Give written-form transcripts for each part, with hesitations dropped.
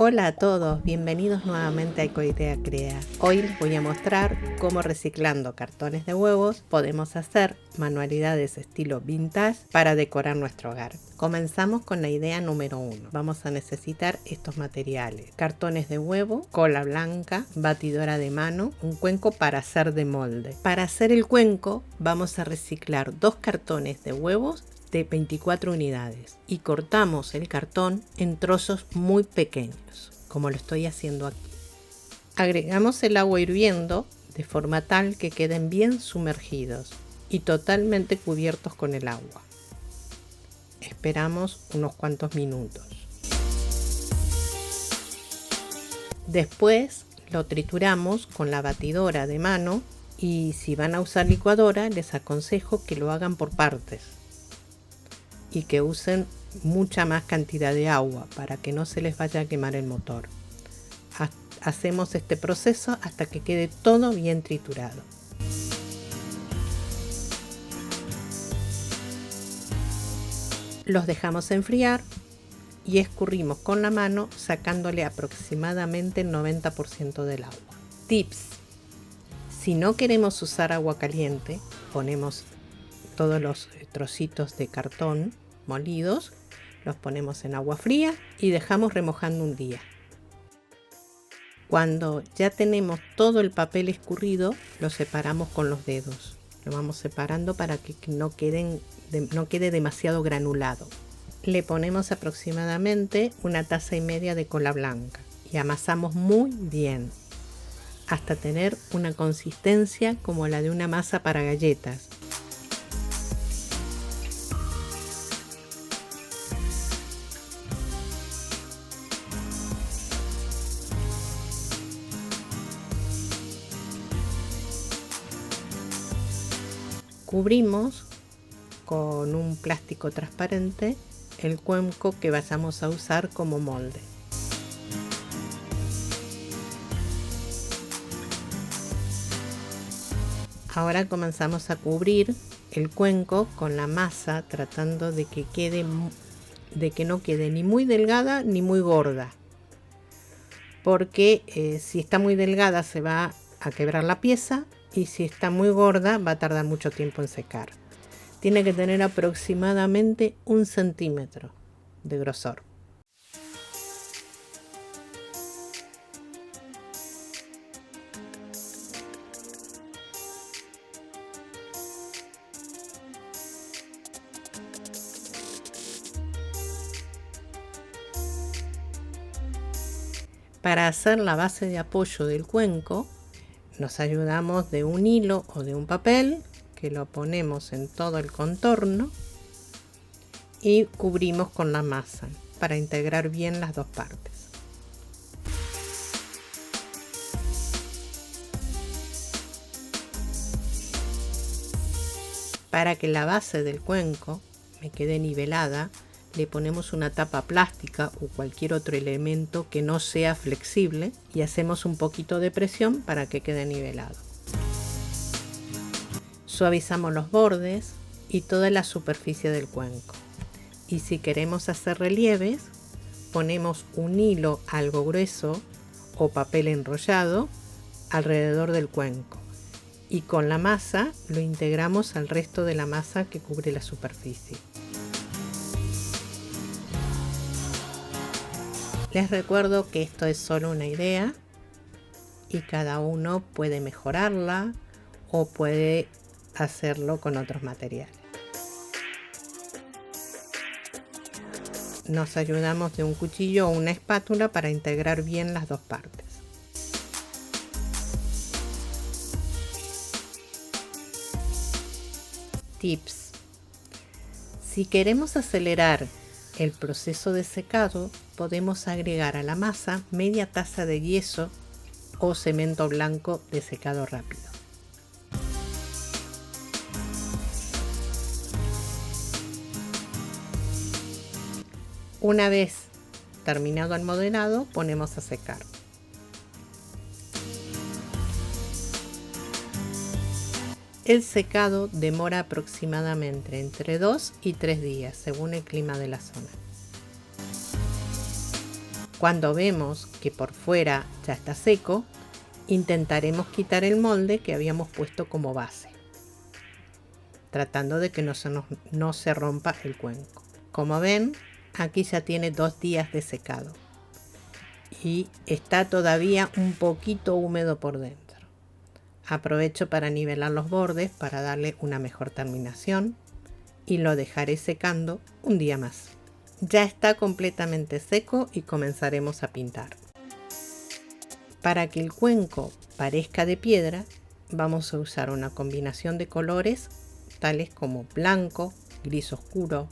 Hola a todos, bienvenidos nuevamente a Ecoidea Crea. Hoy les voy a mostrar cómo reciclando cartones de huevos podemos hacer manualidades estilo vintage para decorar nuestro hogar. Comenzamos con la idea número 1. Vamos a necesitar estos materiales: cartones de huevo, cola blanca, batidora de mano, un cuenco para hacer de molde. Para hacer el cuenco vamos a reciclar 2 cartones de huevos de 24 unidades y cortamos el cartón en trozos muy pequeños, como lo estoy haciendo aquí. Agregamos el agua hirviendo de forma tal que queden bien sumergidos y totalmente cubiertos con el agua. Esperamos unos cuantos minutos. Después lo trituramos con la batidora de mano, y si van a usar licuadora les aconsejo que lo hagan por partes y que usen mucha más cantidad de agua para que no se les vaya a quemar el motor. Hacemos este proceso hasta que quede todo bien triturado. Los dejamos enfriar y escurrimos con la mano sacándole aproximadamente el 90% del agua. Tips: si no queremos usar agua caliente, ponemos todos los trocitos de cartón molidos, los ponemos en agua fría y dejamos remojando un día. Cuando ya tenemos todo el papel escurrido, lo separamos con los dedos. Lo vamos separando para que no quede demasiado granulado. Le ponemos aproximadamente 1,5 tazas de cola blanca y amasamos muy bien hasta tener una consistencia como la de una masa para galletas. Cubrimos con un plástico transparente el cuenco que vayamos a usar como molde. Ahora comenzamos a cubrir el cuenco con la masa, tratando de que no quede ni muy delgada ni muy gorda, porque si está muy delgada se va a quebrar la pieza, y si está muy gorda va a tardar mucho tiempo en secar. Tiene que tener aproximadamente 1 centímetro de grosor. Para hacer la base de apoyo del cuenco, nos ayudamos de un hilo o de un papel que lo ponemos en todo el contorno y cubrimos con la masa para integrar bien las dos partes. Para que la base del cuenco me quede nivelada, le ponemos una tapa plástica o cualquier otro elemento que no sea flexible y hacemos un poquito de presión para que quede nivelado. Suavizamos los bordes y toda la superficie del cuenco. Y si queremos hacer relieves, ponemos un hilo algo grueso o papel enrollado alrededor del cuenco y con la masa lo integramos al resto de la masa que cubre la superficie. Les recuerdo que esto es solo una idea y cada uno puede mejorarla o puede hacerlo con otros materiales. Nos ayudamos de un cuchillo o una espátula para integrar bien las dos partes. Tips: si queremos acelerar el proceso de secado, podemos agregar a la masa media taza de yeso o cemento blanco de secado rápido. Una vez terminado el modelado, ponemos a secar. El secado demora aproximadamente entre 2 y 3 días, según el clima de la zona. Cuando vemos que por fuera ya está seco, intentaremos quitar el molde que habíamos puesto como base, tratando de que no se rompa el cuenco. Como ven, aquí ya tiene 2 días de secado y está todavía un poquito húmedo por dentro. Aprovecho para nivelar los bordes para darle una mejor terminación y lo dejaré secando un día más. Ya está completamente seco y comenzaremos a pintar. Para que el cuenco parezca de piedra, vamos a usar una combinación de colores tales como blanco, gris oscuro,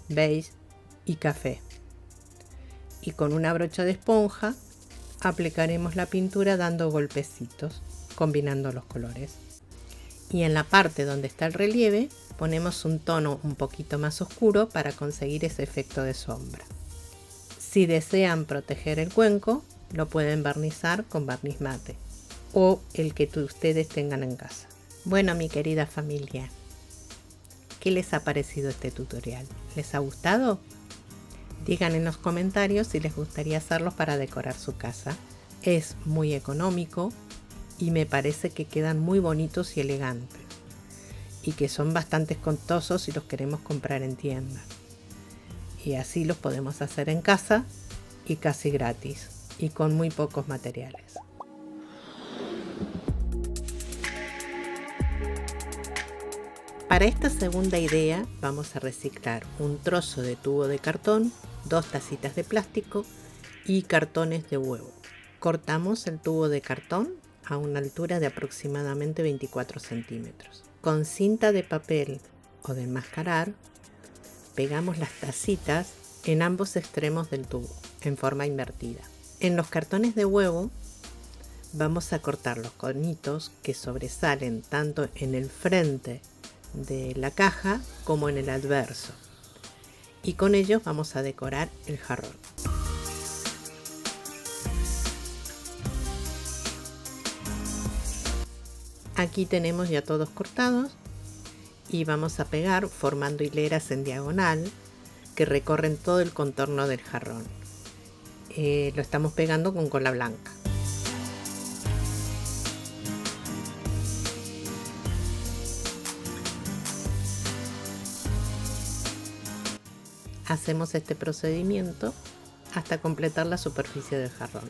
beige y café. Y con una brocha de esponja aplicaremos la pintura dando golpecitos, combinando los colores. Y en la parte donde está el relieve ponemos un tono un poquito más oscuro para conseguir ese efecto de sombra. Si desean proteger el cuenco, lo pueden barnizar con barniz mate o el que ustedes tengan en casa. Bueno, mi querida familia, ¿qué les ha parecido este tutorial? ¿Les ha gustado? Digan en los comentarios si les gustaría hacerlos para decorar su casa. Es muy económico y me parece que quedan muy bonitos y elegantes, y que son bastante costosos si los queremos comprar en tienda. Y así los podemos hacer en casa y casi gratis y con muy pocos materiales. Para esta segunda idea vamos a reciclar un trozo de tubo de cartón, 2 tacitas de plástico y cartones de huevo. Cortamos el tubo de cartón a una altura de aproximadamente 24 centímetros. Con cinta de papel o de enmascarar, pegamos las tacitas en ambos extremos del tubo, en forma invertida. En los cartones de huevo vamos a cortar los conitos que sobresalen tanto en el frente de la caja como en el adverso. Y con ellos vamos a decorar el jarrón. Aquí tenemos ya todos cortados y vamos a pegar formando hileras en diagonal que recorren todo el contorno del jarrón. Lo estamos pegando con cola blanca. Hacemos este procedimiento hasta completar la superficie del jarrón.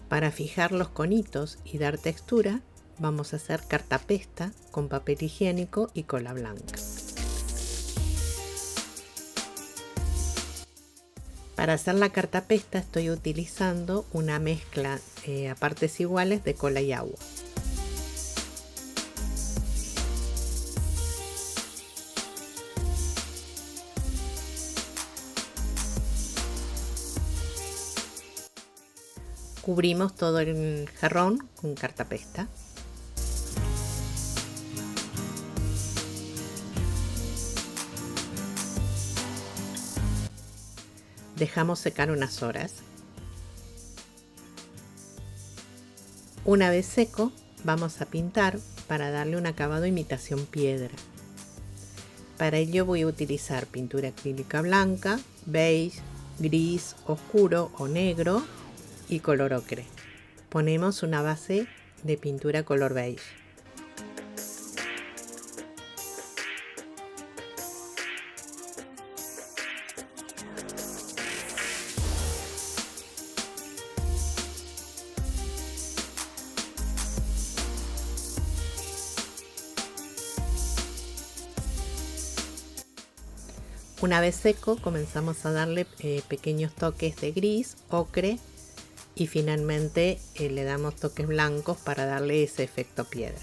Para fijar los conitos y dar textura, vamos a hacer cartapesta con papel higiénico y cola blanca. Para hacer la cartapesta estoy utilizando una mezcla a partes iguales de cola y agua. Cubrimos todo el jarrón con cartapesta. Dejamos secar unas horas. Una vez seco, vamos a pintar para darle un acabado imitación piedra. Para ello voy a utilizar pintura acrílica blanca, beige, gris oscuro o negro y color ocre. Ponemos una base de pintura color beige. Una vez seco, comenzamos a darle pequeños toques de gris, ocre y finalmente le damos toques blancos para darle ese efecto piedra.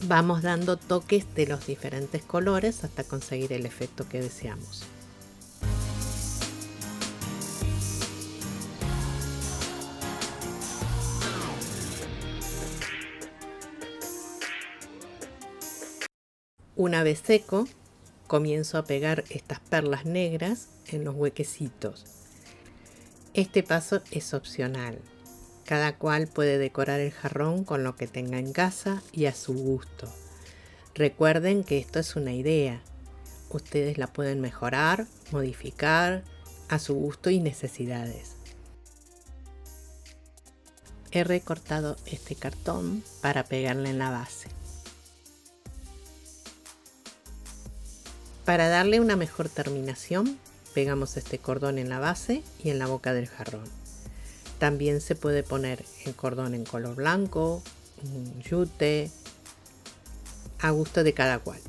Vamos dando toques de los diferentes colores hasta conseguir el efecto que deseamos. Una vez seco, comienzo a pegar estas perlas negras en los huequecitos. Este paso es opcional. Cada cual puede decorar el jarrón con lo que tenga en casa y a su gusto. Recuerden que esto es una idea. Ustedes la pueden mejorar, modificar a su gusto y necesidades. He recortado este cartón para pegarle en la base. Para darle una mejor terminación, pegamos este cordón en la base y en la boca del jarrón. También se puede poner el cordón en color blanco, un yute, a gusto de cada cual.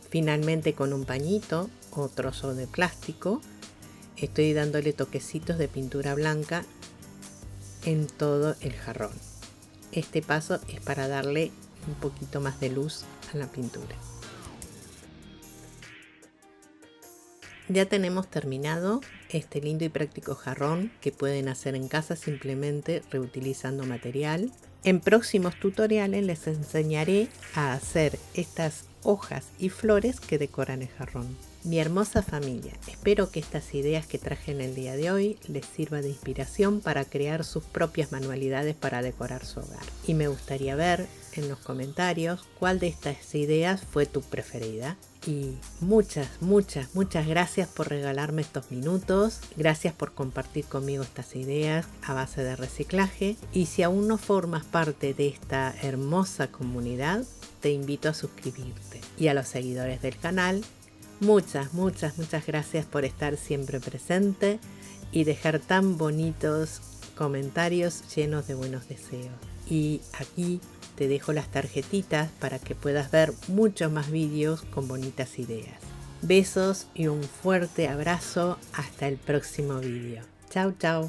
Finalmente, con un pañito o trozo de plástico, estoy dándole toquecitos de pintura blanca en todo el jarrón. Este paso es para darle un poquito más de luz a la pintura. Ya tenemos terminado este lindo y práctico jarrón que pueden hacer en casa simplemente reutilizando material. En próximos tutoriales les enseñaré a hacer estas hojas y flores que decoran el jarrón. Mi hermosa familia, espero que estas ideas que traje en el día de hoy les sirva de inspiración para crear sus propias manualidades para decorar su hogar. Y me gustaría ver en los comentarios cuál de estas ideas fue tu preferida. Y muchas gracias por regalarme estos minutos. Gracias por compartir conmigo estas ideas a base de reciclaje. Y si aún no formas parte de esta hermosa comunidad, te invito a suscribirte. Y a los seguidores del canal, muchas gracias por estar siempre presente y dejar tan bonitos comentarios llenos de buenos deseos. Y aquí te dejo las tarjetitas para que puedas ver muchos más vídeos con bonitas ideas. Besos y un fuerte abrazo. Hasta el próximo vídeo. Chau, chau.